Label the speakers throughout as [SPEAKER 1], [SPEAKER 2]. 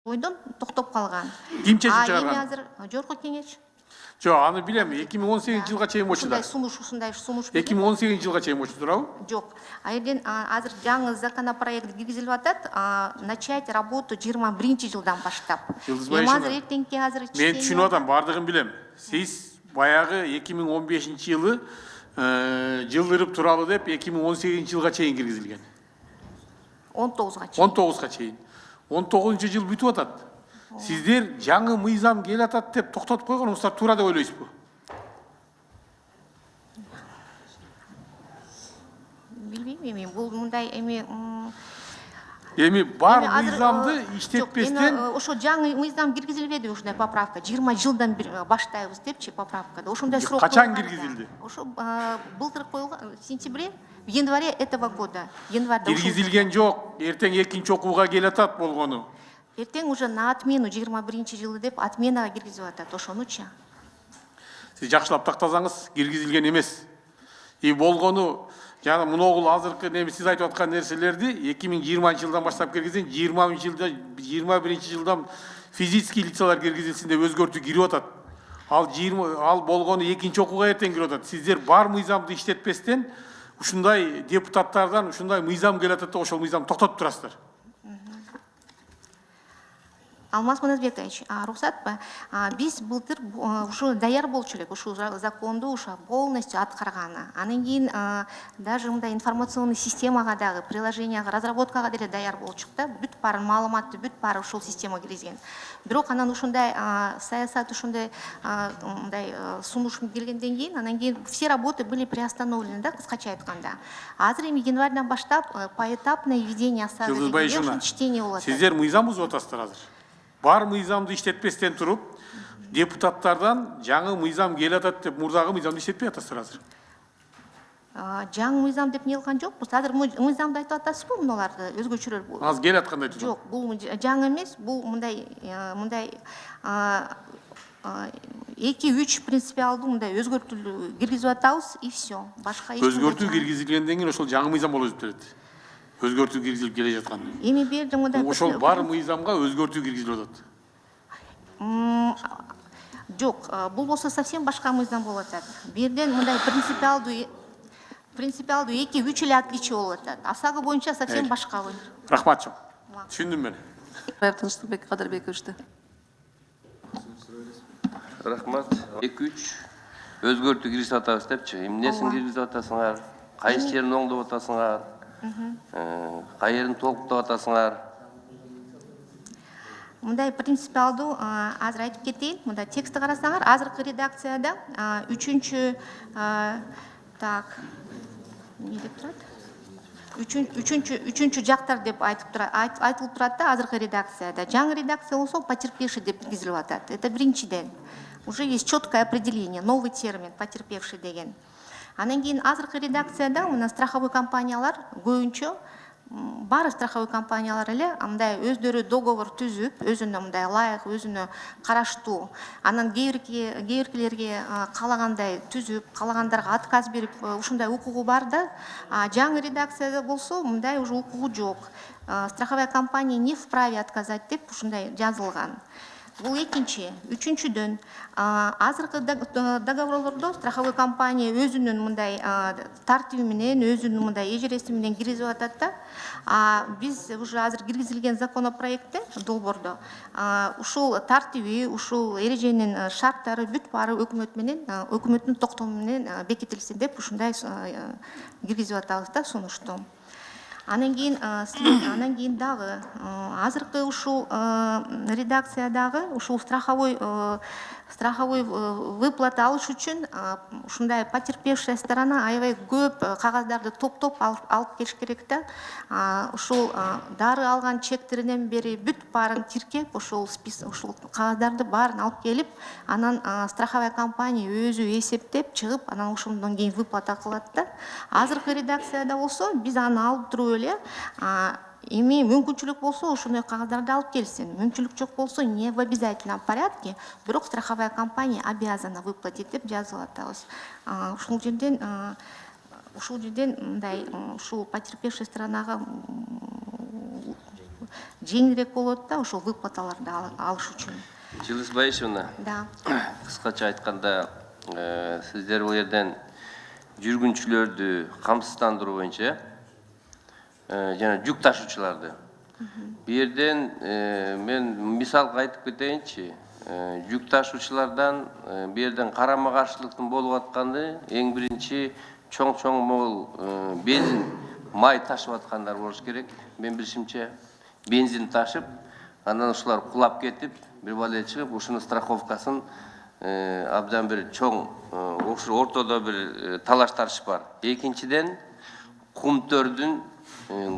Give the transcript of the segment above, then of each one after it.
[SPEAKER 1] ойдон токтоп калган.
[SPEAKER 2] Ким чечим
[SPEAKER 1] Эми
[SPEAKER 2] чыгарган?
[SPEAKER 1] азыр жогорку кеңеш.
[SPEAKER 2] Жок, аны билем. 2018-жылга чейин болчу да.
[SPEAKER 1] Ушундай сунуш
[SPEAKER 2] 2018-жылга чейин болчу туурабы?
[SPEAKER 1] жок. Айден азыр жаңы законопроект киргизилип атат, начать работу 21-жылдан баштап. Эми азыр эртеңки азыр
[SPEAKER 2] мен түшүнүп атам, бардыгын билем. Сиз баягы 2015-жылы жылдырып туралы деп 2018-жылга чейин киргизилген.
[SPEAKER 1] 19-га чейин.
[SPEAKER 2] 19-га чейин. 19-жыл бүтүп атат. Сиздер жаңы мыйзам кел атат деп токтотуп койгонуңуздар туура деп ойлойсузбу?
[SPEAKER 1] Билбейм эми, бул мындай
[SPEAKER 2] Эми бар мыйзамды иштетпестен
[SPEAKER 1] ошо жаңы мыйзам киргизилбеди ушундай поправка. 20 жылдан баштайбыз депчи поправкада. Ошондой срок.
[SPEAKER 2] Качан киргизилди?
[SPEAKER 1] Ошо былтыр койгон, в сентябре, в январе этого года. Январда
[SPEAKER 2] киргизилген жок. Эртең экинчи окууга келатат болгону.
[SPEAKER 1] Эртең уже на отмену 21-жылы деп отменага киргизип атат. Ошонучу.
[SPEAKER 2] Сиз жакшылап тактасаңыз, киргизилген эмес. Болгону жана муногул азыркы неме сиз айтып аткан нерселерди 2020-жылдан баштап киргизин, 21-жылдан физический лицалар киргизилсин деп өзгөртүү кирип атат. Ал болгону экинчи окууга эртең кирип атат. Сиздер бар мыйзамды иштетпестен ушундай депутаттардан ушундай мыйзам келатат да ошол мыйзамды токтотуп турасыздар.
[SPEAKER 1] Алмаз Маназбекович, рухсатпы? Биз былтыр ушу даяр болчу элек, ушу законду ушу полностью аткарганы. Анан кийин даже мындай информационный системага дагы, приложенияга, разработкага деле даяр болчук да, бүт баарын маалыматты бүт баары ушул системага киргизген. Бирок анан ушундай саясат ушундай мындай сунуш келгенден кийин, анан кийин все работы были приостановлены да, кыскача айтканда. Азыр эми январдан баштап поэтапное введение осады чтение болот.
[SPEAKER 2] Сиздер мыйзам бузуп атасыздар азыр. Бар мыйзамды иштетпестен туруп, депутаттардан жаңы мыйзам келатат деп мурдагы мыйзамды иштетпей атасыздар азыр.
[SPEAKER 1] Жаңы мыйзам деп не кылган жокпуз. Азыр мыйзамды айтып атасызбы мунуларды өзгөчөлөр?
[SPEAKER 2] Азыр кел аткандай турат.
[SPEAKER 1] Жок, бул жаңы эмес, бул мындай 2-3 принципиалдуу мындай өзгөртүү киргизип атабыз и все. Башка эч
[SPEAKER 2] өзгөртүү киргизилгенден кийин ошол жаңы мыйзам болуп өтүп берет. Өзгөртүү киргизилип келе жаткан.
[SPEAKER 1] Эми берди мындай
[SPEAKER 2] ошол бар мыйзамга өзгөртүү киргизилип атат.
[SPEAKER 1] Жок, бул болсо совсем башка мыйзам болуп атат. Берден мындай принципиалдуу 2-3 эле отличие болуп атат. Асагы боюнча совсем башка.
[SPEAKER 2] Рахмат жок. Түшүндүм мен.
[SPEAKER 3] Тынчтыкбек Кадырбековичти.
[SPEAKER 4] Рахмат. 2-3 өзгөртүү киргизип атабыз депчи. Эмнесин киргизип атасыңар? Кайсы жерин оңдоп атасыңар? Кайерин толуктап атасыңар?
[SPEAKER 1] Мындай принципиалдуу азыр айтып кетейин. Мында текстти карасаңар, азыркы редакцияда 3-чү не деп турат? 3-чү жактар деп айтылып турат да азыркы редакцияда. Жаңы редакция болсо потерпевший деп киргизилип атат. Это биринчиден. Уже есть четкое определение, новый термин потерпевший деген. Анан кийин азыркы редакцияда мына страховой компаниялар көбүнчө баары страховой компаниялар эле мындай өздөрү договор түзүп, өзүнө мындай ылайык, өзүнө караштуу, анан кээбиркилерге каалагандай түзүп, каалагандарга отказ берип, ушундай укугу бар да. Жаңы редакцияда болсо мындай уже укугу жок. Страховая компания не вправе отказать деп ушундай жазылган. Бул экинчи. Үчүнчүдөн азыркы договорлордо страховой компания өзүнүн мындай тартиби менен, өзүнүн мындай эжереси менен киргизип атат да. Биз уже азыр киргизилген законопроектте долбоордо ушул тартиби, ушул эреженин шарттары бүт баары өкмөт менен, өкмөттүн токтому менен бекитилсин деп ушундай киргизип атабыз да сунушту. Анан кийин дагы азыркы ушул редакциядагы ушул страховой выплата алыш үчүн ушундай потерпевшая сторона аябай көп кагаздарды топтоп алып келиш керек да. Ушул дары алган чектеринен бери бүт баарын тиркеп, ушул кагаздарды баарын алып келип, анан страховая компания өзү эсептеп чыгып, анан ошондон кийин выплата кылат да. Азыркы редакцияда болсо биз аны алып туруп эле эми мүмкүнчүлүк болсо ошондой кагаздарды алып келсин. Мүмкүнчүлүк жок болсо не в обязательном порядке, бирок страховая компания обязана выплатить деп жазып атабыз. Ушул жерден мындай ушул потерпевший сторонага жеңилирээк болот да ошол выплаталарды алыш үчүн.
[SPEAKER 4] Жылыс Байышевна,
[SPEAKER 1] Да.
[SPEAKER 4] кыскача айтканда, сиздер бул жерден жүргүнчүлөрдү камсыздандыруу боюнча жана жүк ташуучуларды. Бу жерден мен мисалга айтып кетейинчи. Жүк ташуучулардан бу жерден карама каршылыктын болуп атканы эң биринчи чоң могул бензин, май ташып аткандар болуш керек. Мен билишимче бензин ташып, андан ушулар кулап кетип, бир бала чыгып, ушунун страховкасын абдан бир чоң ушу ортодо бир талаш тартыш бар. Экинчиден кумтөрдүн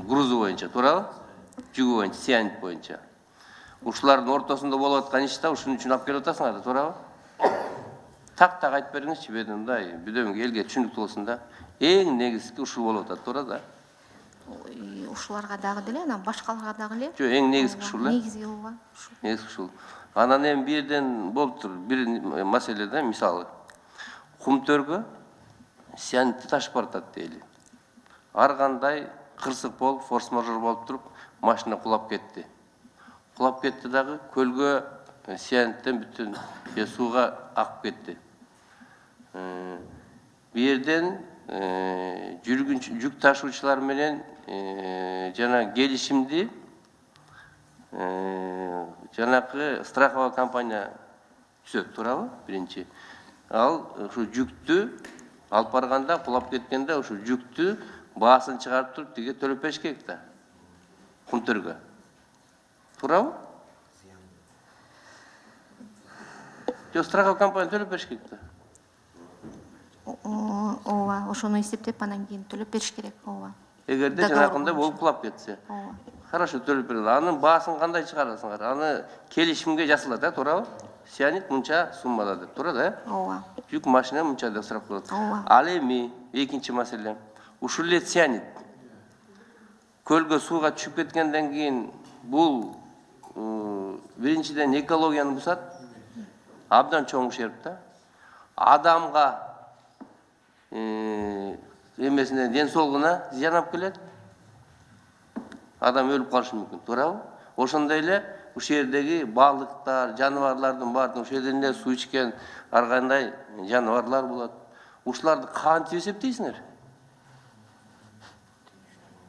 [SPEAKER 4] грузу боюнча, туурабы? Жүгү боюнча, цианид боюнча. Ушулардын ортосунда болуп аткан иш да ушунун үчүн алып келип атасыңар да, туурабы? Так айтып бериңизчи, мындай бүдөмгө элге түшүнүктүү болсун да. Эң негизги ушул болуп атат, туура да?
[SPEAKER 1] Ушуларга дагы деле, анан башкаларга дагы эле.
[SPEAKER 4] Жок, эң негизги ушул эле.
[SPEAKER 1] Негизги ооба.
[SPEAKER 4] Негизги ушул. Анан эми бир жерден болуп тур, бир маселе да, мисалы. Кумтөргө цианидти ташып баратат дейли. Ар кандай кырсык болуп, форс-мажор болуп туруп, машина кулап кетти. Кулап кетти дагы, көлгө цианидтен бүтүн сууга акып кетти. Бу жерден жүк ташуучулар менен жана келишимди жанакы страховая компания түзөт, туурабы? Биринчи. Ал ушу жүктү алып барганда, кулап кеткенде ушу жүктү баасын чыгарып туруп тиге төлөп бериш керек да. Кумтөргө. Туурабы? Жок, страховая компания төлөп бериш керек да.
[SPEAKER 1] Ооба, ошону эсептеп анан кийин төлөп бериш керек, ооба.
[SPEAKER 4] Эгерде жанакындай болуп кулап кетсе.
[SPEAKER 1] Ооба.
[SPEAKER 4] Хорошо, төлөп берилет. Анын баасын кандай чыгарасыңар? Аны келишимге жасалат, туурабы? Цианид мынча суммада деп, туура да?
[SPEAKER 1] Ооба.
[SPEAKER 4] Жүк машина мынча деп сурап коет.
[SPEAKER 1] Ооба.
[SPEAKER 4] Ал эми экинчи маселе. Ушул эле цианид көлгө сууга түшүп кеткенден кийин бул биринчиден экологияны бузат. Абдан чоң ушерп да. Адамга эмесине, ден соолугуна зыян алып келет. Адам өлүп калышы мүмкүн, туурабы? Ошондой эле ушул жердеги балыктар, жаныбарлардын баардыгы ушул жерден эле суу ичкен ар кандай жаныбарлар болот. Ушуларды кантип эсептейсиңер?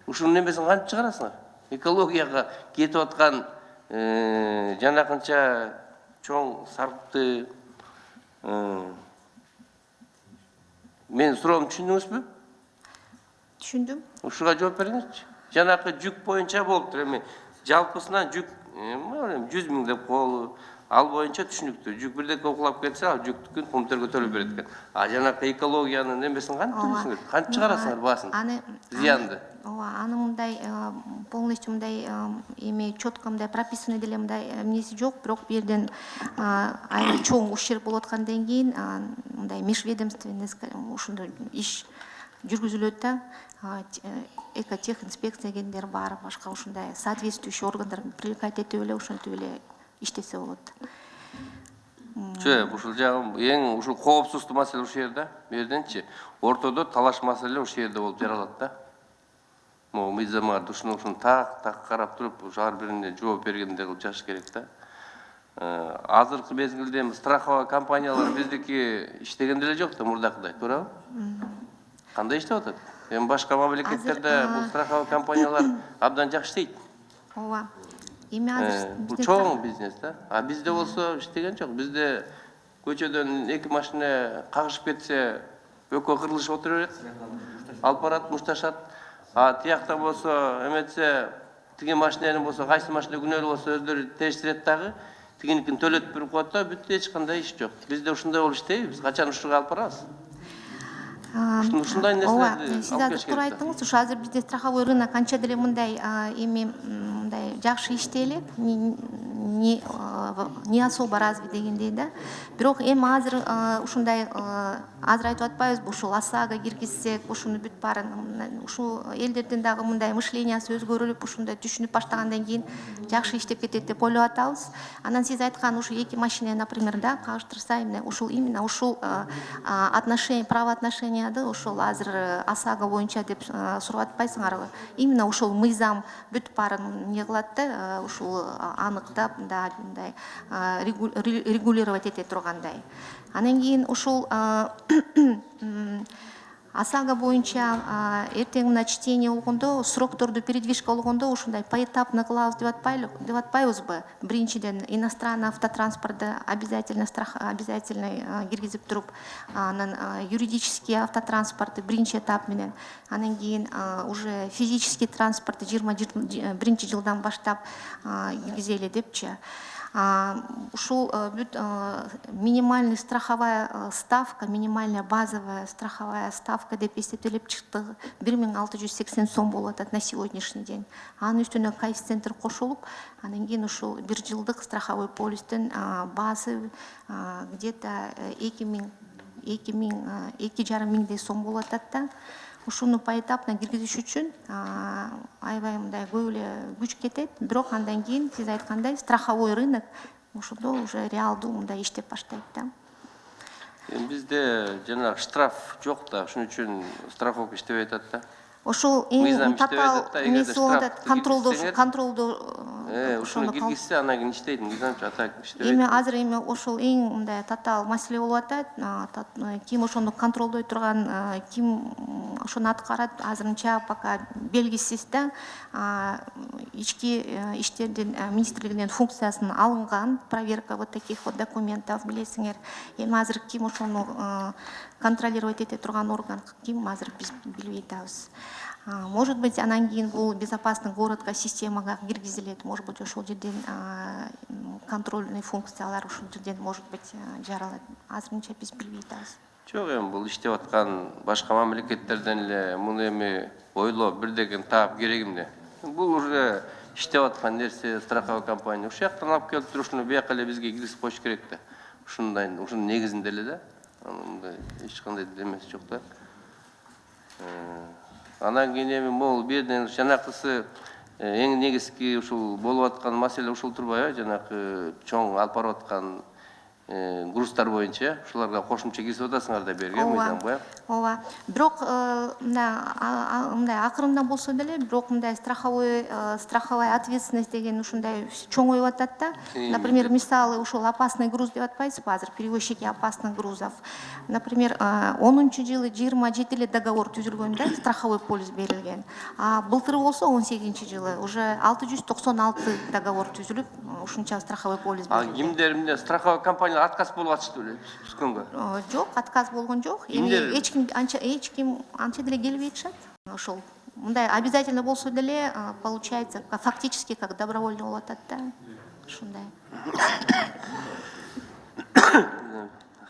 [SPEAKER 4] Ушунун эмесин кантип чыгарасыңар? Экологияга кетип аткан жанакынча чоң сарпты мен суроомду түшүндүңүзбү?
[SPEAKER 1] Түшүндүм.
[SPEAKER 4] Ушуга жооп бериңизчи. Жанакы жүк боюнча болуптур. Эми жалпысынан жүк 100 000 деп коелу. Ал боюнча түшүнүктүү. Жүк бирдеке кулап кетсе, ал жүктүкүн кумтөргө төлөп берет экен. А жанакы экологиянын эмесин кантип төлөйсүңөр? Кантип чыгарасыңар баасын? Зыянды.
[SPEAKER 1] Ооба, аны мындай полностью мындай эми четко мындай прописаны деле мындай эмнеси жок, бирок бу жерден аябай чоң ущерб болуп аткандан кийин мындай межведомственный ушундай иш жүргүзүлөт да. Экотехинспекция дегендер бар, башка ушундай соответствующий органдар привлекать этип эле ошентип эле иштесе болот.
[SPEAKER 4] Жок, ушул жагы эң ушул коопсуздук маселе ушул жерде. Бу жерденчи ортодо талаш маселе ушул жерде болуп жаралат да. Могу мыйзамга ушуну так карап туруп, ар бирине жооп бергендей кылып жазыш керек да. Азыркы мезгилде страховая компаниялар биздики иштеген деле жок да, мурдакыдай, туурабы? Кандай иштеп атат? Эми башка мамлекеттерде бул страховая компаниялар абдан жакшы иштейт.
[SPEAKER 1] Ооба. Эми азыр
[SPEAKER 4] Бул чоң бизнес да. А бизде болсо иштеген жок. Бизде көчөдөн эки машина кагышып кетсе, экөө кырылышып отура берет. Алып барат, мушташат. А тиякта болсо, эметсе, тиги машинанын болсо, кайсы машина күнөөлүү болсо өздөрү тештирет дагы, тигиникин төлөтүп берип коет да, бүттү, эч кандай иш жок. Бизде ушундай болуп иштейбиз, качан ушуга алып барабыз? Ушундай нерселерди
[SPEAKER 1] сиз азыр туура айттыңыз, ушу азыр бизде страховой рынок канча деле мындай эми мындай жакшы иштей элек, не особо развит дегендей да. Бирок эми азыр ушундай азыр айтып атпайбызбы, ушул ОСАГО киргизсек, ушуну бүт баарын ушул элдердин дагы мындай мышлениясы өзгөрүлүп, ушундай түшүнүп баштагандан кийин жакшы иштеп кетет деп ойлоп атабыз. Анан сиз айткан ушул эки машина, например, да, кагыштырса, именно ушул отношения, правоотношенияды ушул азыр ОСАГО боюнча деп сурап атпайсыңарбы? Именно ушул мыйзам бүт баарын не кылат да, ушул аныктап да мындай регулировать эте тургандай. Анан кийин ушул ОСАГО боюнча эртең мына чтение болгондо, срокторду передвижка болгондо ушундай поэтапно кылабыз деп атпайбызбы? Биринчиден иностранный автотранспортты обязательно киргизип туруп, анан юридический автотранспортты биринчи этап менен, анан кийин уже физический транспортты 21 жылдан баштап киргизели депчи. Ушул бүт минимальный страховая ставка, минимальная базовая страховая ставка деп эсептелип чыкты. 1680 сом болот на сегодняшний день. Анын үстүнө коэффициенттер кошулуп, анан кийин ушул 1 жылдык страховой полистин баасы где-то 2,5 миңдей сом болот да. Ушуну поэтапно киргизиш үчүн аябай мындай көп эле күч кетет. Бирок андан кийин сиз айткандай страховой рынок ошондо уже реалдуу мындай иштеп баштайт да.
[SPEAKER 4] Бизде жанагы штраф жок да, ошон үчүн страховка иштебей атат да.
[SPEAKER 1] Ошол эң татаал эмеси болуп атат, контролду
[SPEAKER 4] ушуну киргизсе анан кийин иштейт, мыйзамчы атак иштебейт.
[SPEAKER 1] Эми азыр ошол эң мындай татаал маселе болуп атат. Ким ошону контролдой турган, ким ошону аткарат, азырынча пока белгисиз да. Ички иштердин министрлигинен функциясын алынган проверка вот таких вот документов, билесиңер. Эми азыр ким ошону контролировать эте турган орган, ким азыр биз билбей атабыз. Может быть, анан кийин бул безопасный городко системага киргизилет, может быть, ошол жерден контрольный функциялар ушул жерден может быть жаралат. Азырынча биз билбей атабыз.
[SPEAKER 4] Жок, эми бул иштеп аткан башка мамлекеттерден эле муну эми ойлоп бирдеген таап керек эмне? Бул уже иштеп аткан нерсе, страховой компания ушул жактан алып келип туруп, ушуну бияка эле бизге киргизип коюш керек да. Ушунун негизинде эле да. Мындай эч кандай демеси жок да. Анан кийин эми могул бирден жанакысы эң негизги ушул болуп аткан маселе ушул турбайбы? Жанакы чоң алып барып аткан груздар боюнча ушуларга кошумча киргизип атасыңар да берген мыйзамга.
[SPEAKER 1] Ооба. Бирок мындай акырындан болсо деле, бирок мындай страховая ответственность деген ушундай чоңоюп атат да. Например, мисалы ушул опасный груз деп атпайсызбы азыр, перевозчики опасных грузов. Например, 10-жылы 27 эле договор түзүлгөн да, страховой полис берилген. А былтыр болсо 18-жылы уже 696 договор түзүлүп, ушунча страховой полис берилген.
[SPEAKER 4] Кимдер эмне страховой компания отказ болуп атышты беле түзгөнгө?
[SPEAKER 1] Жок, отказ болгон жок. Эми эч ким анча деле келбей атышат. Ошол мындай обязательно болсо деле получается фактически как добровольно болуп атат да. Ушундай.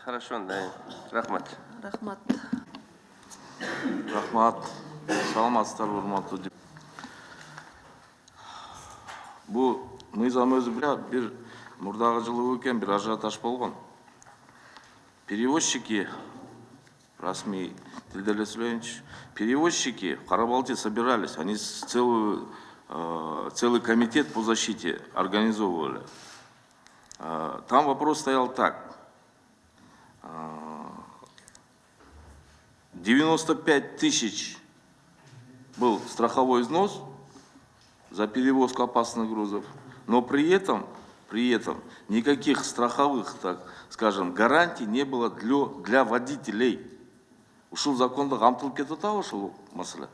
[SPEAKER 4] Хорошо, да. Рахмат.
[SPEAKER 3] Рахмат.
[SPEAKER 5] Рахмат. Саламатсыздар, урматтуу. Бул мыйзам өзү бир мурдагы жылы экен бир ажиотаж болгон. Перевозчики, расмий тилде эле сүйлөйүнчү, перевозчики в Кара-Балте собирались, они целый комитет по защите организовывали. Там вопрос стоял так. 95 тысяч был страховой взнос за перевозку опасных грузов, но при этом никаких страховых, так скажем, гарантий не было для водителей. Ушул законда камтылып кетип атабы ушул маселе?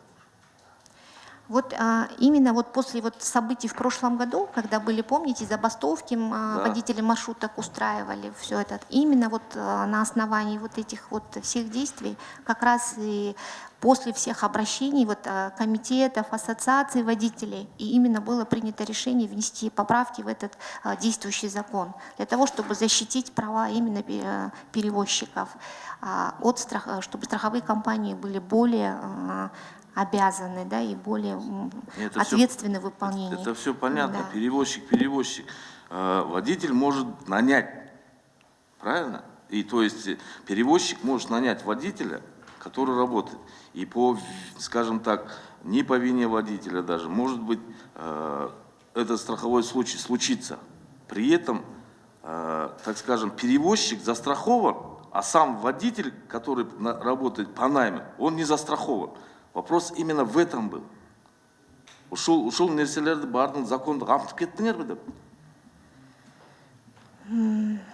[SPEAKER 1] Вот именно вот после вот событий в прошлом году, когда были, помните, забастовки, водители маршруток устраивали, все это, именно вот на основании вот этих вот всех действий, как раз и после всех обращений вот комитетов, ассоциаций водителей, и именно было принято решение внести поправки в этот действующий закон, для того, чтобы защитить права именно перевозчиков, чтобы страховые компании были более обязаны, да, и более ответственны в выполнении.
[SPEAKER 5] Это все понятно, да. Перевозчик. водитель может нанять, правильно? И то есть перевозчик может нанять водителя, который работает. И по, скажем так, не по вине водителя даже, может быть, этот страховой случай случится. При этом, так скажем, перевозчик застрахован, а сам водитель, который работает по найму, он не застрахован. Вопрос именно в этом был. Ушел нерселерді бардың законды қамтып кеттіңер бе деп.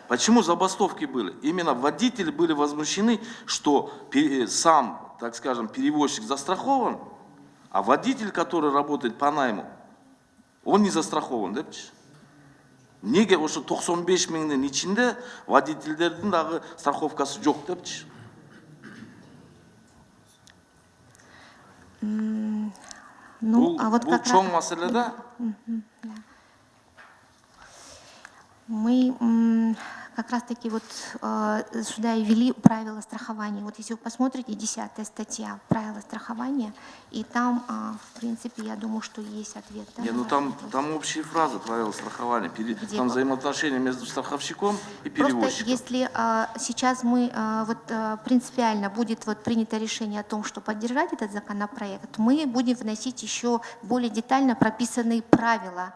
[SPEAKER 5] Почему забастовки были? Именно водители были возмущены, что сам, так скажем, перевозчик застрахован, а водитель, который работает по найму, он не застрахован. Неге ошо 95 миңнин ичинде водительдердин дагы страховкасы жок депчи?
[SPEAKER 1] Ну, а вот
[SPEAKER 5] бул
[SPEAKER 1] как
[SPEAKER 5] чоң маселе да?
[SPEAKER 1] мы как раз-таки вот сюда и ввели правила страхования. Вот если вы посмотрите, 10-я статья правила страхования, и там, в принципе, я думаю, что есть ответ. Да,
[SPEAKER 5] Не, ну там общие фразы правила страхования, там взаимоотношения между страховщиком и перевозчиком.
[SPEAKER 1] Просто если сейчас мы принципиально будет принято решение о том, что поддержать этот законопроект, мы будем вносить еще более детально прописанные правила.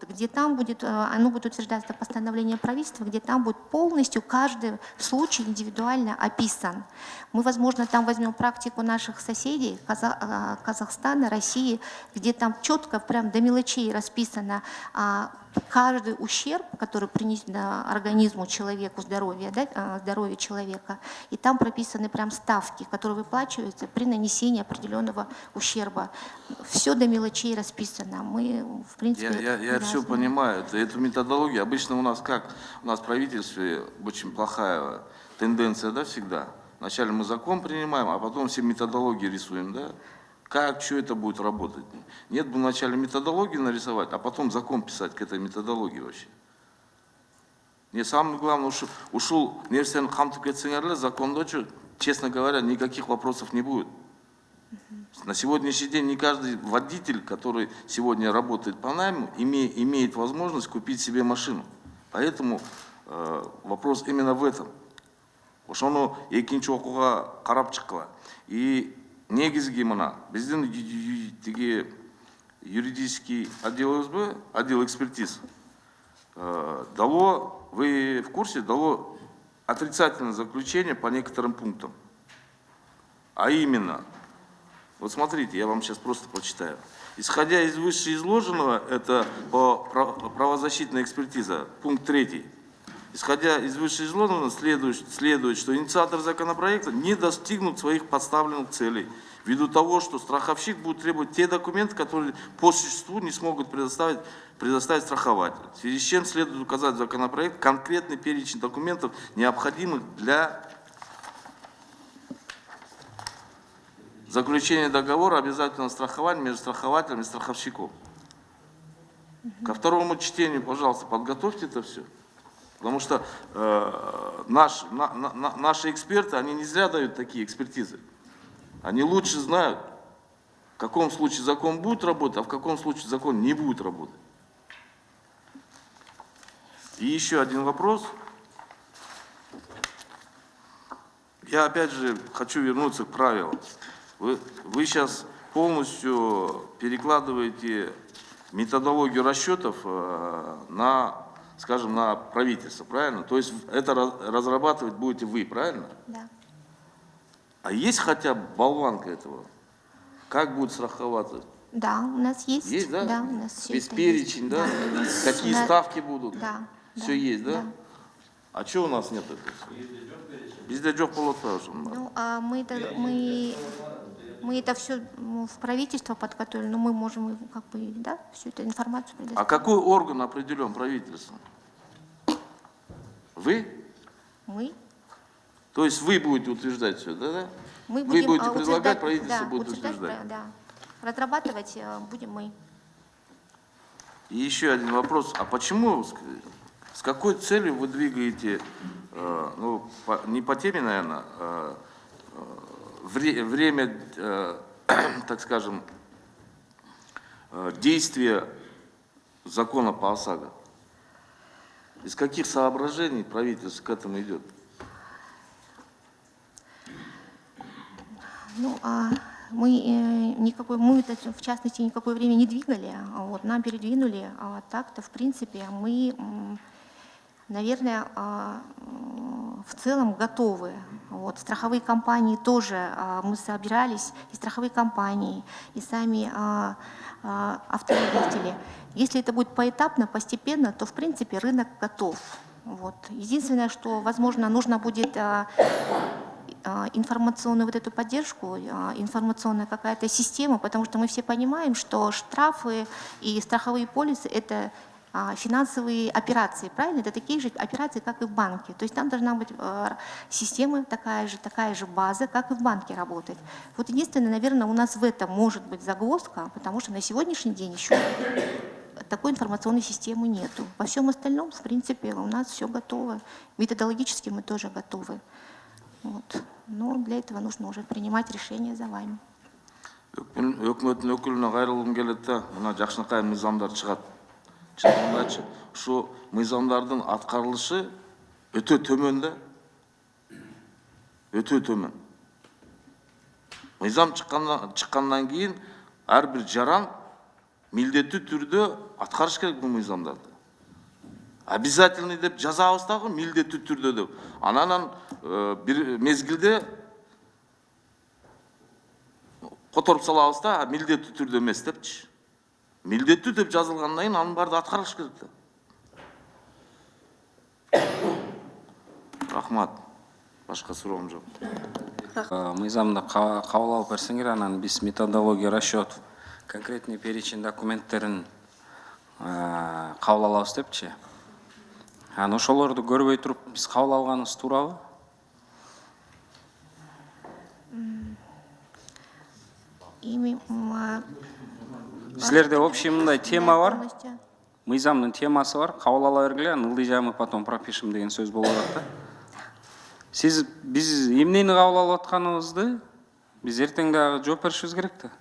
[SPEAKER 1] Где там будет, оно будет утверждаться постановление правительства, где там будет полностью каждый случай индивидуально описан. Мы, возможно, там возьмем практику наших соседей, Казахстана, России, где там четко, прям до мелочей расписано каждый ущерб, который принесен организму человеку, здоровью человека, и там прописаны прям ставки, которые выплачиваются при нанесении определенного ущерба. Все до мелочей расписано. Мы, в принципе,
[SPEAKER 5] я все понимаю. Эту методологию обычно у нас как? У нас в правительстве очень плохая тенденция, да, всегда. Вначале мы закон принимаем, а потом все методологии рисуем, да? Как, что это будет работать? Нет бы вначале методологию нарисовать, а потом закон писать к этой методологии вообще. Не самое главное, ушел нерсен хамтып кетсеңерлер, законда, честно говоря, никаких вопросов не будет. На сегодняшний день не каждый водитель, который сегодня работает по найму, имеет возможность купить себе машину. Поэтому вопрос именно в этом. Ошону экинчи окууга карап чыккыла. И негизги мына биздин юридический отдел экспертиз дало, вы в курсе, дало отрицательное заключение по некоторым пунктам. А именно, вот смотрите, я вам сейчас просто прочитаю. Исходя из вышеизложенного, это правозащитная экспертиза, пункт 3. Исходя из вышеизложенного, следует, что инициатор законопроекта не достигнут своих поставленных целей, ввиду того, что страховщик будет требовать те документы, которые по существу не смогут предоставить страхователь. В связи с чем следует указать в законопроект конкретный перечень документов, необходимых для заключения договора обязательного страхования между страхователем и страховщиком. Ко второму чтению, пожалуйста, подготовьте это все. Потому что наши эксперты, они не зря дают такие экспертизы. Они лучше знают, в каком случае закон будет работать, а в каком случае закон не будет работать. И еще один вопрос. Я опять же хочу вернуться к правилам. Вы сейчас полностью перекладываете методологию расчетов на, скажем, на правительство, правильно? То есть это разрабатывать будете вы, правильно?
[SPEAKER 1] Да.
[SPEAKER 5] А есть хотя бы болванка этого? Как будет страховаться?
[SPEAKER 1] Да, у нас есть.
[SPEAKER 5] Есть, да?
[SPEAKER 1] Да, у нас все
[SPEAKER 5] Весь
[SPEAKER 1] это
[SPEAKER 5] перечень,
[SPEAKER 1] есть.
[SPEAKER 5] да? Какие ставки будут?
[SPEAKER 1] Да.
[SPEAKER 5] Все есть, да? А что у нас нет этого? Bizde жоқ болот па уже?
[SPEAKER 1] Ну, мы это все в правительство подготовили, но мы можем всю эту информацию
[SPEAKER 5] А
[SPEAKER 1] предоставить.
[SPEAKER 5] какой орган определен правительством? Вы?
[SPEAKER 1] Мы?
[SPEAKER 5] То есть вы будете утверждать все, да?
[SPEAKER 1] Мы
[SPEAKER 5] Вы
[SPEAKER 1] будем
[SPEAKER 5] будете предлагать, правительство
[SPEAKER 1] да,
[SPEAKER 5] будет утверждать.
[SPEAKER 1] Да. Разрабатывать будем мы.
[SPEAKER 5] И еще один вопрос. А почему, с какой целью вы двигаете, не по теме, наверное, время, так скажем, действия закона по ОСАГО? Из каких соображений правительство к этому идет?
[SPEAKER 1] Ну, мы это, в частности, никакое время не двигали, вот, нам передвинули, так-то, в принципе, мы, наверное, в целом готовы. Вот, страховые компании тоже, мы собирались, и страховые компании, и сами автоводители. Если это будет поэтапно, постепенно, то, в принципе, рынок готов. Вот. Единственное, что, возможно, нужно будет информационную вот эту поддержку, информационная какая-то система, потому что мы все понимаем, что штрафы и страховые полисы – это финансовые операции, правильно? Это такие же операции, как и в банке. То есть там должна быть система такая же база, как и в банке работает. Вот единственное, наверное, у нас в этом может быть загвоздка, потому что на сегодняшний день еще такой информационной системы нету. Во всем остальном, в принципе, у нас все готово. Методологически мы тоже готовы. Вот. Но для этого нужно уже принимать решение за вами.
[SPEAKER 5] Өкмөттүн өкүлүнө кайрылгым келет да, мына жакшынакай мыйзамдар чыгат. Чындыгындачы ушу мыйзамдардын аткарылышы өтө төмөн да. Өтө төмөн. Мыйзам чыккандан кийин ар бир жаран милдеттүү түрдө аткарыш керек бул мыйзамдарды. Обязательный деп жазабыз дагы, милдеттүү түрдө деп. Анан бир мезгилде которуп салабыз да, милдеттүү түрдө эмес депчи. Милдеттүү деп жазылгандан кийин анын баарды аткарыш керек да. Рахмат. Башка суроом жок.
[SPEAKER 6] Мыйзамды кабыл алып берсеңер, анан биз методология расчет, конкретный перечень документтерин кабыл алабыз депчи. Анан ошолорду көрбөй туруп биз кабыл алганыбыз туурабы? Силерде общий мындай тема бар. Мыйзамдын темасы бар. Кабыл ала бергиле, анан ылдый мы потом пропишем деген сөз болуп атат да. Биз эмнени кабыл алып атканыбызды биз эртең дагы жооп беришибиз керек да.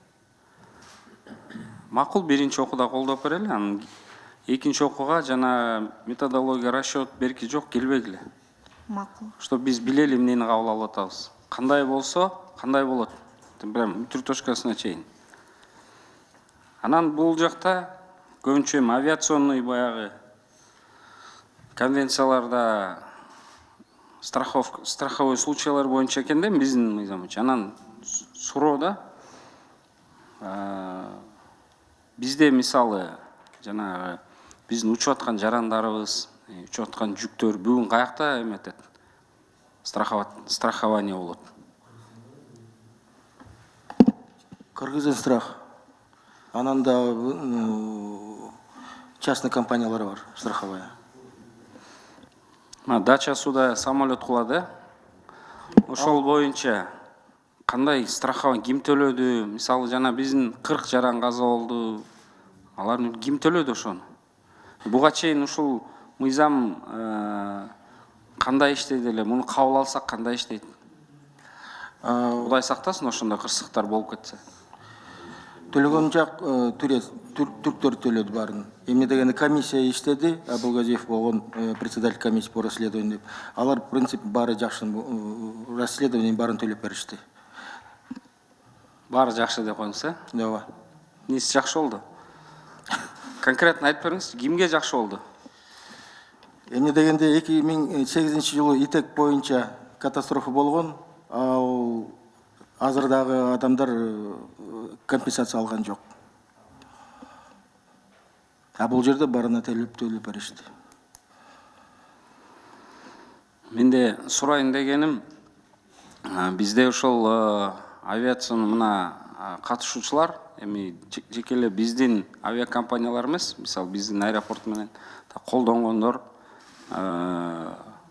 [SPEAKER 6] Макул биринчи окууда колдоп берели, анан экинчи окууга жана методология расчет берки жок келбегиле.
[SPEAKER 1] Макул.
[SPEAKER 6] Чтоб биз билели эмнени кабыл алып атабыз. Кандай болсо, кандай болот. Прям бүтүр точкасына чейин. Анан бул жакта көбүнчө авиационный баягы конвенцияларда страховой случайлар боюнча экен да биздин мыйзам боюнча. Анан суроода бизде мисалы жанагы биздин учуп аткан жарандарыбыз, учуп аткан жүктөр бүгүн каякта эметет? Страхование болот.
[SPEAKER 7] Кыргызстрах. Анан да частный компаниялар бар, страховая.
[SPEAKER 6] Дача суда самолет кулады. Ошол боюнча кандай страхование ким төлөдү? Мисалы жана биздин 40 жаран каза болду. Аларды ким төлөдү ошону? Буга чейин ушул мыйзам кандай иштейт эле? Муну кабыл алсак кандай иштейт? Кудай сактасын ошондой кырсыктар болуп кетсе.
[SPEAKER 7] Төлөгөн жак түрктөр төлөдү барын. Эмне дегенде комиссия иштеди, Абылгазиев болгон председатель комиссии по расследованию. Алар в принципе баары жакшы расследование баарын төлөп беришти.
[SPEAKER 6] Баары жакшы деп коюңуз, э?
[SPEAKER 7] Ооба.
[SPEAKER 6] Эмнеси жакшы болду? Конкретно айтып бериңиз, кимге жакшы болду?
[SPEAKER 7] Эмне дегенде 2008-жылы итек боюнча катастрофа болгон, ал азырдагы адамдар компенсация алган жок. А бул жерде баарына төлөп беришти.
[SPEAKER 6] Менде сурайын дегеним, бизде ошол авиациянын мына катышуучулар, эми жекеле биздин авиакомпаниялар эмес, мисалы биздин аэропорт менен колдонгондор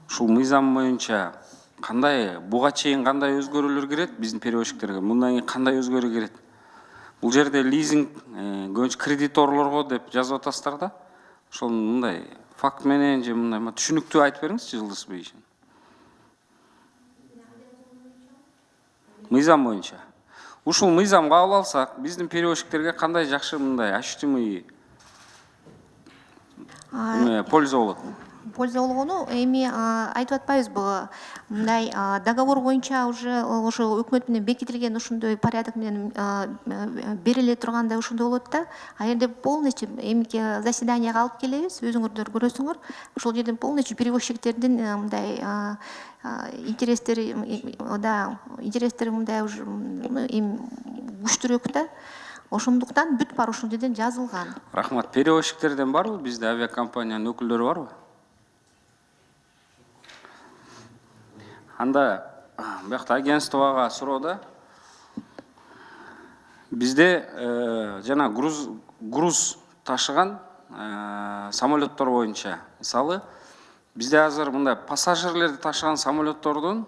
[SPEAKER 6] ушул мыйзам боюнча кандай буга чейин кандай өзгөрүүлөр кирет биздин перевозчиктерге, мындан кийин кандай өзгөрүү кирет? Бул жерде лизинг көбүнчө кредиторлорго деп жазып атасыздар да. Ошол мындай факт менен же мындай түшүнүктүү айтып бериңизчи Жылдыз Бейшин. Мыйзам боюнча. Ушул мыйзам кабыл алсак, биздин перевозчиктерге кандай жакшы мындай ощутимый польза болот?
[SPEAKER 1] польза болгону эми айтып атпайбызбы, мындай договор боюнча уже ошо өкмөт менен бекитилген ошондой порядок менен бериле турганда ошондой болот да. А жерде полностью эмики заседанияга алып келебиз, өзүңөрдөр көрөсүңөр. Ошол жерден полностью перевозчиктердин мындай интерестери мындай уже күчтүүрөөк да. Ошондуктан бүт баары ошол жерден жазылган.
[SPEAKER 6] Рахмат. Перевозчиктерден барбы? Бизде авиакомпаниянын өкүлдөрү барбы? Анда биякта агентствого суроо. Бизде жана груз ташыган самолеттор боюнча, мисалы, бизде азыр мындай пассажирлерди ташыган самолеттордун,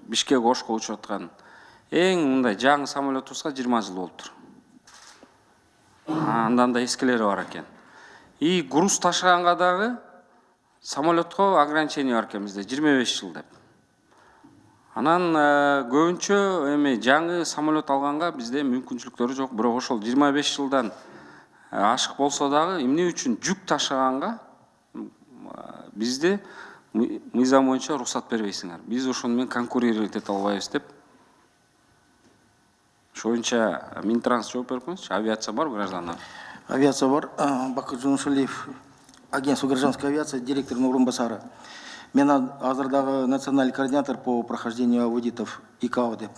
[SPEAKER 6] Бишкек Ошко учуп аткан эң мындай жаңы самолетубузга 20 жыл болуптур. Андан да эскилери бар экен. И груз ташыганга дагы самолетко ограничение бар экен бизде 25 жыл деп. Анан көбүнчө эми жаңы самолет алганга бизде мүмкүнчүлүктөрү жок. Бирок ошол 25 жылдан ашык болсо дагы эмне үчүн жүк ташыганга бизде мыйзам боюнча уруксат бербейсиңер. Биз ошону менен конкурировать эте албайбыз деп. Ошол боюнча Минтранс жооп берип коюңузчу. Авиация бар граждандар?
[SPEAKER 7] Авиация бар. Бакыр Жунушалиев, агентство гражданской авиации, директордун орунбасары. Мен азырдагы национальный координатор по прохождению аудитов ИКАО деп.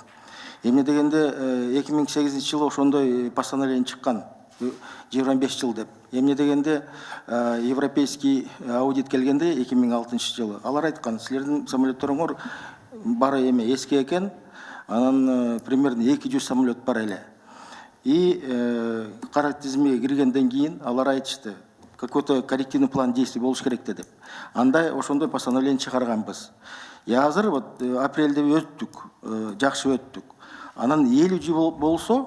[SPEAKER 7] Эмне дегенде 2008 жылы ошондой постановление чыккан, 25 жыл деп. Эмне дегенде европейский аудит келгенде 2006 жылы. Алар айткан, силердин самолетторуңор бары эме эски экен, анан примерно 200 самолет бар эле. И кара тизимге киргенден кийин алар айтышты, какой-то коррективный план действий болуш керек деп. Андай ошондой постановление чыгарганбыз. Я азыр вот апрелде өттүк, жакшы өттүк. Анан 50 жыл болсо,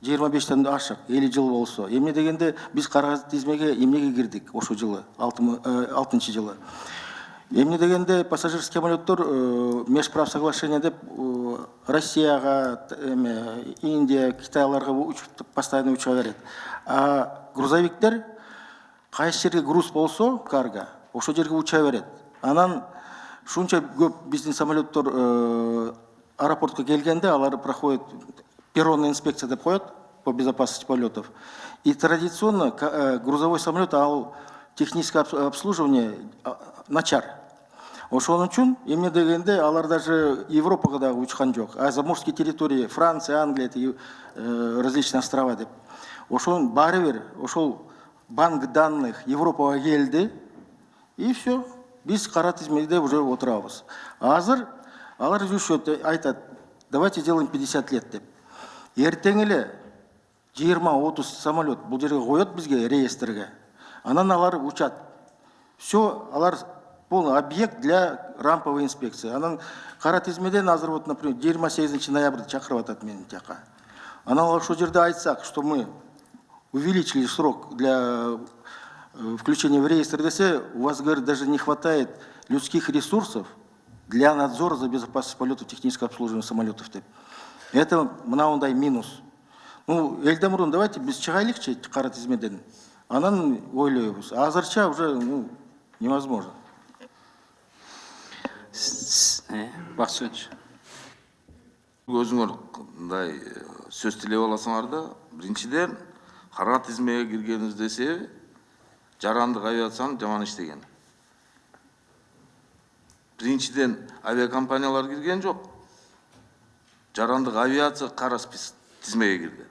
[SPEAKER 7] 25тен ашык, 50 жыл болсо. Эмне дегенде биз кара тизимге эмнеге кирдик ошол жылы, 6 жылы. Эмне дегенде пассажирский самолеттор межправ соглашение деп Россияга, Индия, Китайларга постоянно уча берет. А грузовиктер кайсы жерге груз болсо, карго, ошол жерге уча берет. Анан шунча көп биздин самолеттор аэропортко келгенде алар проходит перронная инспекция деп коет по безопасности полетов. И традиционно грузовой самолет ал техническое обслуживание начар. Ошон үчүн эмне дегенде алар даже Европага да учкан жок. А заморские территории Франция, Англия, различные острова деп. Ошон баары бир, ошол банк данных Европага келди, и все. Биз кара тизмеде уже отурабыз. Азыр алар жүрүшөт, айтат, давайте сделаем 50 лет деп. Эртең эле 20-30 самолет бул жерге коет бизге реестрге. Анан алар учат. Все, алар полный объект для рамповой инспекции. Анан кара тизмеден азыр вот, например, 28 ноябрда чакырып атат мени жака. Анан ошол жерде айтсак, что мы увеличили срок для включения в реестр десе, у вас, говорит, даже не хватает людских ресурсов для надзора за безопасностью полетов, технического обслуживания самолетов. Это мынауындай минус. Ну, элден мурун давайте биз чыгайлыкчы кара тизмеден. Анан ойлойбуз. Азырча уже невозможно.
[SPEAKER 6] Баксыч.
[SPEAKER 5] Өзүңөр мындай сөз тилеп аласыңар да, биринчиден кара тизмеге киргениңизде себеби жарандык авиациянын жаман иштеген. Биринчиден авиакомпаниялар кирген жок. Жарандык авиация кара тизмеге кирген.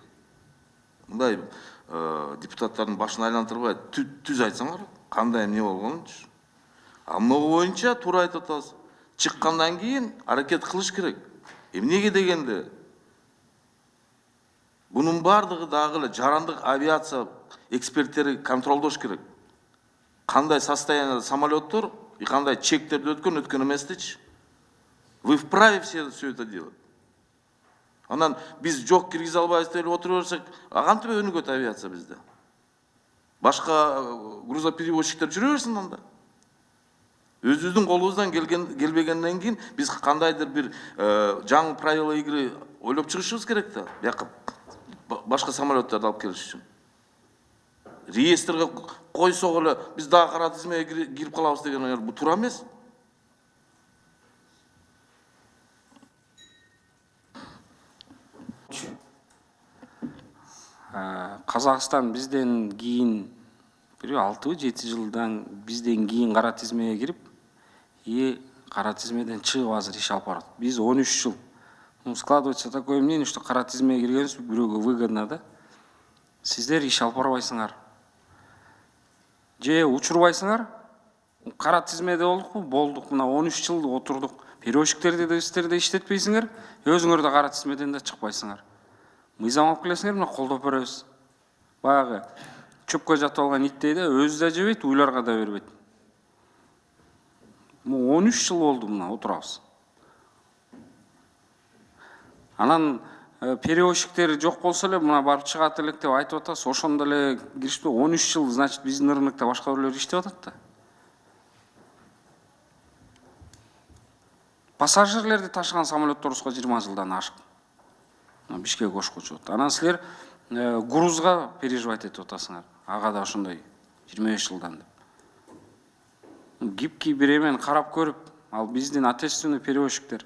[SPEAKER 5] Мындай депутаттардын башын айлантырбай түз айтсаңар, кандай эмне болгонун. А могу боюнча туура айтып атасыз. Чыккандан кийин аракет кылыш керек. Эмнеге дегенде бунун бардыгы дагы эле жарандык авиация эксперттери контролдош керек. Кандай состояние самолеттор и кандай чектерди өткөн эместичи. Вы вправе все это делать. Анан биз жок киргизе албайбыз деп отура берсек, кантип өнүгөт авиация бизде? Башка грузоперевозчиктер жүрө берсин анда. Өзүбүздүн колубуздан келбегенден кийин биз кандайдыр бир жаңы правила игры ойлоп чыгышыбыз керек да. Бияка башка самолеттерди алып келиш үчүн. реестрге койсок эле биз дагы кара тизмеге кирип калабыз деген ой бул туура эмес.
[SPEAKER 6] Казакстан бизден кийин бир 6-7 жылдан бизден кийин кара тизмеге кирип, кара тизмеден чыгып азыр иш алып барат. Биз 13 жыл. Складывается такое мнение, что кара тизмеге киргенибиз бирөөгө выгодно да. Сиздер иш алып барбайсыңар. Же учурбайсыңар? Кара тизмеде болдукпу? Болдук. Мына 13 жыл отурдук. Перевозчиктерди да сиздер да иштетпейсиңер, өзүңөр да кара тизмеден да чыкпайсыңар. Мыйзам алып келесиңер, мына колдоп беребиз. Баягы чөпкө жатып алган ит дейди, өзү да жебейт, уйларга да бербейт. 13 жыл болду мына отурабыз. Анан перевозчиктер жок болсо эле мына барып чыгат элек деп айтып атасыз. Ошондо эле киришпей 13 жыл, значит, биздин рынокто башка бирлер иштеп атат да. Пассажирлерди ташыган самолетторубузга 20 жылдан ашык. Бишкек кошкучу. Анан силер грузга переживать этип атасыңар. Ага да ошондой 25 жылдан деп. Гибкий бир эмен карап көрүп, ал биздин отечественный перевозчиктер.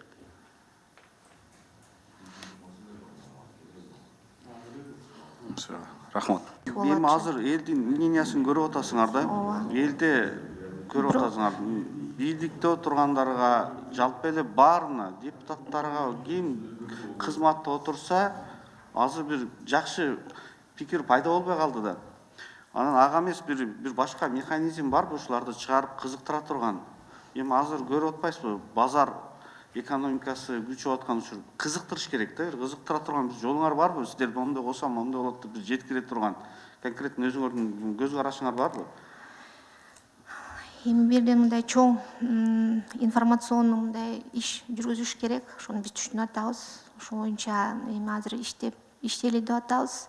[SPEAKER 6] Рахмат.
[SPEAKER 8] Эми азыр элдин мнениясын көрүп атасыңар да. Элде көрүп атасыңар. Бийликте отургандарга, жалпы эле баарына, депутаттарга ким кызматта отурса, азыр бир жакшы пикир пайда болбой калды да. Анан ага эмес бир башка механизм барбы ушуларды чыгарып кызыктыра турган. Эми азыр көрүп атпайсызбы? Базар экономикасы күчөп аткан учур кызыктырыш керек да. Кызыктыра турган бир жолуңар барбы? Сиздер мондой кылсам мондой болот деп бир жеткире турган конкретно өзүңөрдүн көз карашыңар барбы?
[SPEAKER 1] Эми бирден мындай чоң информационный мындай иш жүргүзүш керек. Ошону биз түшүнүп атабыз. Ошо боюнча эми азыр иштелет деп атабыз.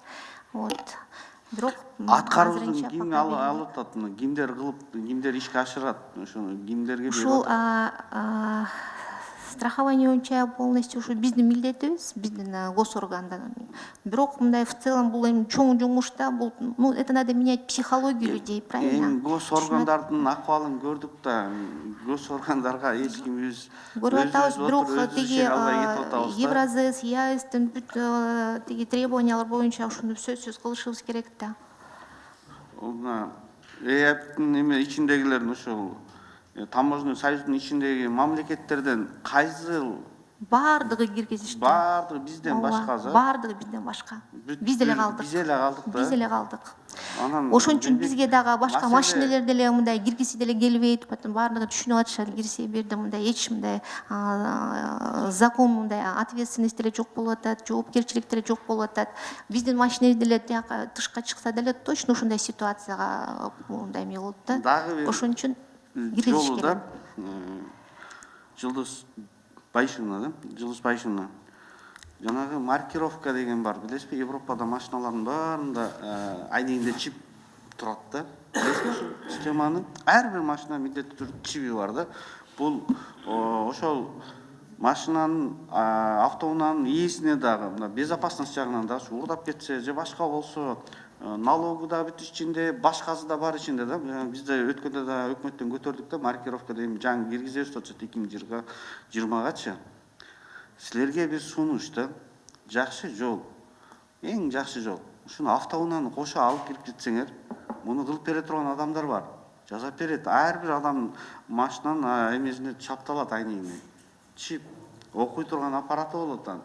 [SPEAKER 1] Вот. Бирок
[SPEAKER 8] аткаруудун ким алып атат? Кимдер кылып, кимдер ишке ашырат? Ошону кимдерге
[SPEAKER 1] ушул страхование боюнча полностью ушу биздин милдетибиз, биздин госоргандан. Бирок мындай в целом бул эми чоң жумуш да, бул это надо менять психологию людей, правильно?
[SPEAKER 8] Эми госоргандардын акыбалын көрдүк да, госоргандарга эч ким
[SPEAKER 1] көрүп атабыз, бирок тиги Евразес, ЕАЭСтин бүт тиги требованиялар боюнча ушуну сөзсүз кылышыбыз керек да.
[SPEAKER 8] ЭЭПтин эме ичиндегилердин ошол таможенный союздун ичиндеги мамлекеттерден кайсы
[SPEAKER 1] Бардыгы киргизишти.
[SPEAKER 8] бардыгы бизден башка,
[SPEAKER 1] бардыгы бизден башка. Биз деле калдык.
[SPEAKER 8] Биз эле калдык да.
[SPEAKER 1] Биз эле калдык. Ошон үчүн бизге дагы башка машинелер деле мындай киргиси деле келбейт. Потом бардыгы түшүнүп атышат, кирсе бирде мындай эч мындай закон мындай ответственность деле жок болуп атат, жоопкерчилик деле жок болуп атат. Биздин машина деле тышка чыкса деле точно ушундай ситуацияга мындай эме болот да. Ошон үчүн
[SPEAKER 8] жолу да Жылдыз Байшина. Жанагы маркировка деген бар, билесизби? Европада машиналардын баарында айнегинде чип турат да. Билесизби? Системанын ар бир машина милдеттүү түрдө чиби бар да. Бул ошол машинанын автоунаанын ээсине дагы безопасность жагынан да уурдап кетсе же башка болсо налогу да бүт ичинде, башкасы да бар ичинде да. Бизде өткөндө да өкмөттөн көтөрдүк да маркировка деген жаңы киргизебиз деп атышат 2020-гачы. Силерге бир сунуш да. Жакшы жол. Эң жакшы жол. Ушуну автоунааны кошо алып кирип кетсеңер, муну кылып бере турган адамдар бар. Жасап берет. Ар бир адам машинанын эмесине чапталат айнегине. Чип окуй турган аппараты болот анын.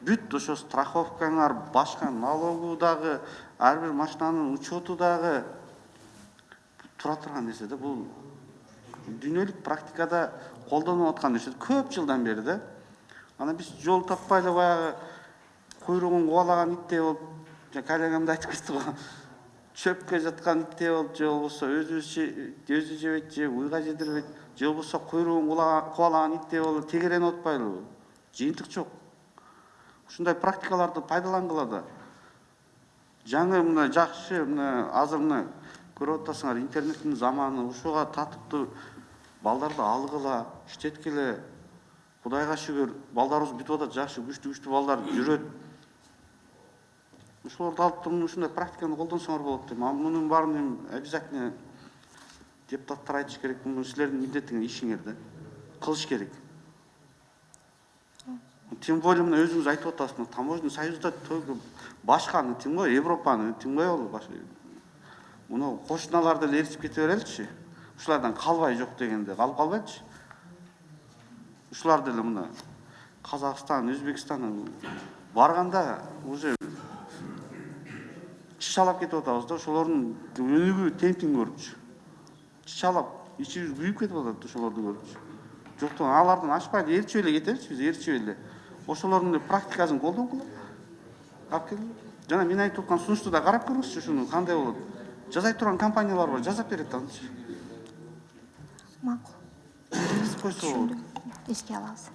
[SPEAKER 8] Бүт ошо страховкаңар, башка налогу дагы, ар бир машинанын учету дагы тура турган нерсе да. Бул дүйнөлүк практикада колдонуп аткан нерсе көп жылдан бери да. Анан биз жол таппай эле баягы куйругун кубалаган иттей болуп, коллегам да айтып кетти го. Чөпкө жаткан иттей болуп, же болбосо өзү жебейт, же уйга жедирбейт, же болбосо куйругун кубалаган иттей болуп, тегеренип атпайлыбы? Жыйынтык жок. Ушундай практикаларды пайдалангыла да. Жаңы мына жакшы азыр көрүп атасыңар, интернеттин заманы, ушуга татыптуу балдарды алгыла, иштеткиле. Кудайга шүгүр, балдарыбыз бүтүп атат, жакшы күчтүү балдар жүрөт. ошолорду алып туруп ушундай практиканы колдонсоңор болот дейм. Мунун баарын эми обязательно депутаттар айтыш керек. Бул силердин милдетиңер, ишиңер да. Кылыш керек. Тем более мына өзүңүз айтып атасыз, мына таможенный союзда только башканы тим го, Европаны тим го башка. Муну кошуналарды эле эритип кете береличи. Ушулардан калбай жок дегенде калып калбайчы. Ушулар деле мына Казакстан, Өзбекстан барганда уже чычалап кетип атабыз да, ошолордун өнүгүү темпин көрүпчү. Чычалап, ичибиз күйүп кетип атат ошолорду көрүпчү. Жоктон алардан ашпай ээрчип эле кетеличи, биз ээрчип эле. Ошолордун практикасын колдонгула. Алып келгиле. Жана мен айтып аткан сунушту да карап көрүңүзчү, ушуну кандай болот. Жасай турган компаниялар бар, жасап берет анычы.
[SPEAKER 1] Макул.
[SPEAKER 8] Койсо болот.
[SPEAKER 1] Эске алабыз.